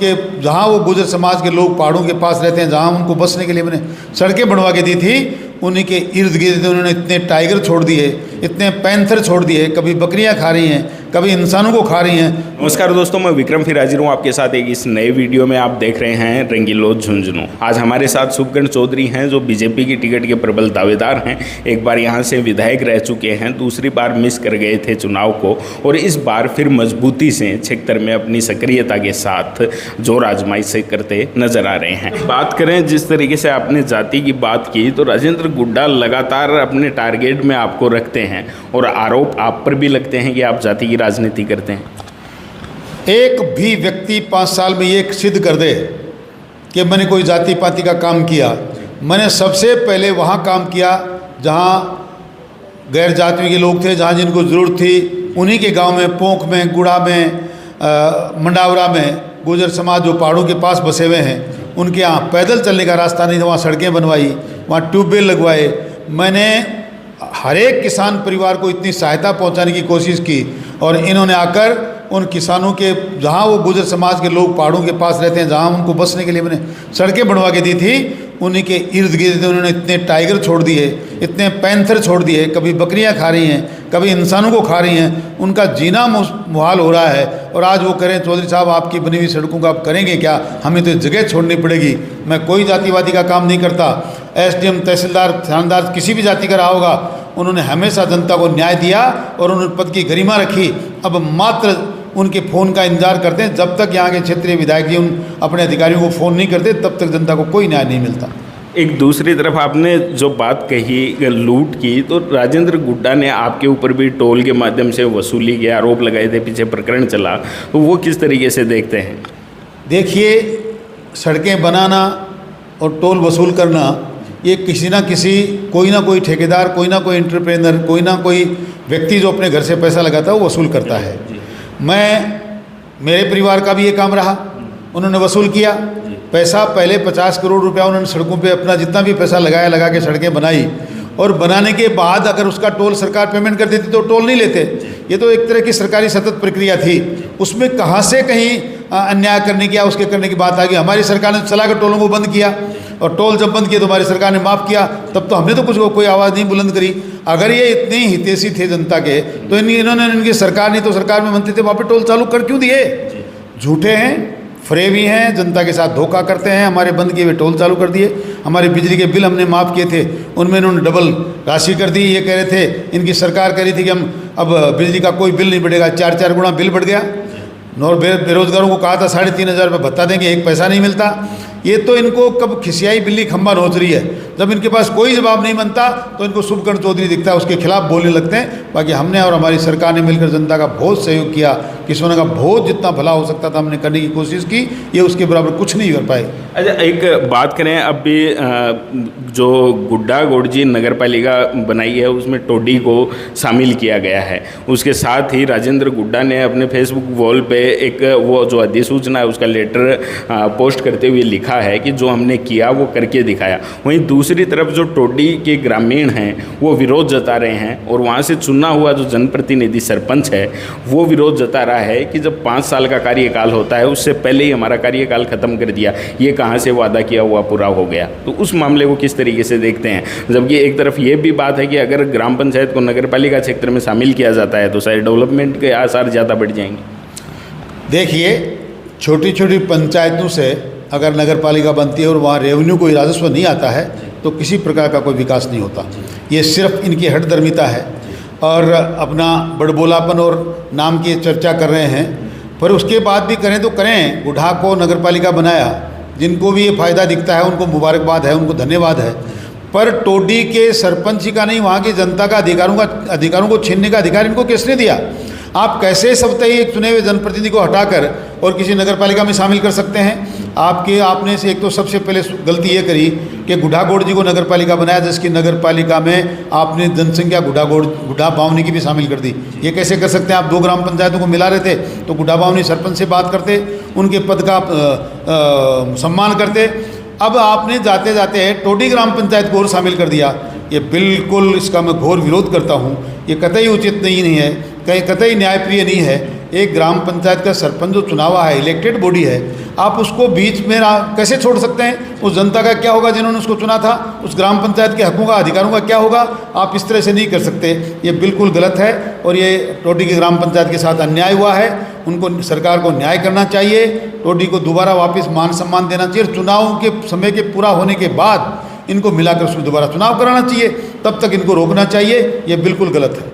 कि जहाँ वो गुजर समाज के लोग पहाड़ों के पास रहते हैं, जहाँ उनको बसने के लिए मैंने सड़कें बनवा के दी थी, उन्हीं के इर्द गिर्द उन्होंने इतने टाइगर छोड़ दिए, इतने पैंथर छोड़ दिए, कभी बकरियां खा रही हैं, कभी इंसानों को खा रही हैं। नमस्कार दोस्तों, मैं विक्रम फिर हाजिर हूँ आपके साथ एक इस नए वीडियो में। आप देख रहे हैं रंगीलो झुंझुनू। आज हमारे साथ शुभकरण चौधरी हैं जो बीजेपी की टिकट के प्रबल दावेदार हैं। एक बार यहाँ से विधायक रह चुके हैं, दूसरी बार मिस कर गए थे चुनाव को, और इस बार फिर मजबूती से क्षेत्र में अपनी सक्रियता के साथ जोर आजमाइश से करते नजर आ रहे हैं। बात करें जिस तरीके से आपने जाति की बात की, तो राजेंद्र गुड्डा लगातार अपने टारगेट में आपको रखते हैं और आरोप आप पर भी लगते हैं कि आप जाति की राजनीति करते हैं। एक भी व्यक्ति 5 साल में ये सिद्ध कर दे कि मैंने कोई जाति पाति का काम किया। मैंने सबसे पहले वहाँ काम किया जहाँ गैर जातियों के लोग थे, जहाँ जिनको ज़रूरत थी, उन्हीं के गांव में, पोंख में, गुड़ा में, मंडावरा में गुजर समाज जो पहाड़ों के पास बसे हुए हैं, उनके यहाँ पैदल चलने का रास्ता नहीं था, वहाँ सड़कें बनवाई, वहाँ ट्यूबवेल लगवाए। मैंने हर एक किसान परिवार को इतनी सहायता पहुँचाने की कोशिश की, और इन्होंने आकर उन किसानों के, जहाँ वो गुजर समाज के लोग पहाड़ों के पास रहते हैं, जहाँ उनको बसने के लिए मैंने सड़कें बनवा के दी थी, उन्हीं के इर्द गिर्द उन्होंने इतने टाइगर छोड़ दिए, इतने पैंथर छोड़ दिए, कभी बकरियां खा रही हैं, कभी इंसानों को खा रही हैं। उनका जीना मुहाल हो रहा है। और आज वो करें, चौधरी साहब आपकी बनी हुई सड़कों का आप करेंगे क्या? हमें तो जगह छोड़नी पड़ेगी। मैं कोई जातिवादी का काम नहीं करता। एसडीएम, तहसीलदार, थानेदार किसी भी जाति का रहा होगा, उन्होंने हमेशा जनता को न्याय दिया और उन्होंने पद की गरिमा रखी। अब मात्र उनके फ़ोन का इंतजार करते हैं। जब तक यहाँ के क्षेत्रीय विधायक जी उन अपने अधिकारियों को फ़ोन नहीं करते, तब तक जनता को कोई न्याय नहीं मिलता। एक दूसरी तरफ आपने जो बात कही लूट की, तो राजेंद्र गुड्डा ने आपके ऊपर भी टोल के माध्यम से वसूली के आरोप लगाए थे, पीछे प्रकरण चला, तो वो किस तरीके से देखते हैं? देखिए, सड़कें बनाना और टोल वसूल करना, ये किसी ना किसी, कोई ना कोई ठेकेदार, कोई ना कोई एंटरप्रेनर, कोई ना कोई व्यक्ति जो अपने घर से पैसा लगाता है वो वसूल करता है। मेरे परिवार का भी ये काम रहा, उन्होंने वसूल किया पैसा। पहले 50 करोड़ रुपया उन्होंने सड़कों पे अपना जितना भी पैसा लगा के सड़कें बनाई, और बनाने के बाद अगर उसका टोल सरकार पेमेंट कर देती तो टोल नहीं लेते। ये तो एक तरह की सरकारी सतत प्रक्रिया थी। उसमें कहाँ से कहीं अन्याय करने की या उसके करने की बात आ गई। हमारी सरकार ने चला कर टोलों को बंद किया, और टोल जब बंद किए तो हमारी सरकार ने माफ़ किया। तब तो हमने तो कुछ कोई आवाज़ नहीं बुलंद करी। अगर ये इतने हितैषी थे जनता के, तो इन्होंने, इनकी सरकार नहीं तो सरकार में मंत्री थे, वहाँ पर टोल चालू कर क्यों दिए? झूठे हैं, फरेबी हैं, जनता के साथ धोखा करते हैं। हमारे बंद किए हुए टोल चालू कर दिए। हमारे बिजली के बिल हमने माफ़ किए थे, उनमें इन्होंने डबल राशि कर दी। ये कह रहे थे, इनकी सरकार कह रही थी कि हम अब बिजली का कोई बिल नहीं बढ़ेगा, 4 गुना बिल बढ़ गया। और बेरोजगारों को कहा था 3,500 रुपये भत्ता देंगे, एक पैसा नहीं मिलता। ये तो इनको कब खिसियाई बिल्ली खंबा नोच रही है। जब इनके पास कोई जवाब नहीं बनता तो इनको शुभकरण चौधरी दिखता है, उसके खिलाफ बोलने लगते हैं। बाकी हमने और हमारी सरकार ने मिलकर जनता का बहुत सहयोग किया। किसानों का बहुत जितना भला हो सकता था हमने करने की कोशिश की। ये उसके बराबर कुछ नहीं कर पाए। अच्छा, एक बात करें, अब भी जो गुड्डा गोड़जी नगर पालिका बनाई है उसमें टोडी को शामिल किया गया है। उसके साथ ही राजेंद्र गुड्डा ने अपने फेसबुक वॉल पे एक वो जो अधिसूचना है उसका लेटर पोस्ट करते हुए लिखा है कि जो हमने किया वो करके दिखाया। वहीं दूसरी तरफ जो टोडी के ग्रामीण हैं वो विरोध जता रहे हैं, और वहाँ से चुना हुआ जो जनप्रतिनिधि सरपंच है वो विरोध जता रहा है कि जब 5 साल का कार्यकाल होता है उससे पहले ही हमारा कार्यकाल खत्म कर दिया, ये कहाँ से वादा किया हुआ पूरा हो गया। तो उस मामले को किस तरीके से देखते हैं? जबकि एक तरफ ये भी बात है कि अगर ग्राम पंचायत को नगर पालिका क्षेत्र में शामिल किया जाता है तो शायद डेवलपमेंट के आसार ज़्यादा बढ़ जाएंगे। देखिए, छोटी छोटी पंचायतों से अगर नगर पालिका बनती है और वहाँ रेवेन्यू कोई राजस्व नहीं आता है तो किसी प्रकार का कोई विकास नहीं होता। ये सिर्फ इनकी हठधर्मिता है और अपना बड़बोलापन और नाम की चर्चा कर रहे हैं। पर उसके बाद भी करें तो करें, गुड्डा को नगर पालिका बनाया, जिनको भी ये फ़ायदा दिखता है उनको मुबारकबाद है, उनको धन्यवाद है। पर टोडी के सरपंच का नहीं, वहाँ की जनता का अधिकारों को छीनने का अधिकार इनको किसने दिया? आप कैसे सप्ताही एक चुने हुए जनप्रतिनिधि को हटाकर और किसी नगर पालिका में शामिल कर सकते हैं? आपने से एक तो सबसे पहले गलती ये करी कि गुड्डा गोड़जी को नगर पालिका बनाया, जिसकी नगर पालिका में आपने जनसंख्या गुड्डा बावनी की भी शामिल कर दी। ये कैसे कर सकते हैं? आप 2 ग्राम पंचायतों को मिला रहे थे तो गुड्डा बावनी सरपंच से बात करते, उनके पद का सम्मान करते। अब आपने जाते जाते टोडी ग्राम पंचायत को और शामिल कर दिया। ये बिल्कुल, इसका मैं घोर विरोध करता हूँ। ये कतई उचित नहीं है, कहीं कतई न्यायप्रिय नहीं है। एक ग्राम पंचायत का सरपंच जो चुनाव है, इलेक्टेड बॉडी है, आप उसको बीच में कैसे छोड़ सकते हैं? उस जनता का क्या होगा जिन्होंने उसको चुना था? उस ग्राम पंचायत के हकों का, अधिकारों का क्या होगा? आप इस तरह से नहीं कर सकते, ये बिल्कुल गलत है और ये टोटी की ग्राम पंचायत के साथ अन्याय हुआ है। उनको, सरकार को न्याय करना चाहिए, टोटी को दोबारा वापस मान सम्मान देना चाहिए। चुनाव के समय के पूरा होने के बाद इनको मिलाकर उसमें दोबारा चुनाव कराना चाहिए, तब तक इनको रोकना चाहिए, ये बिल्कुल गलत है।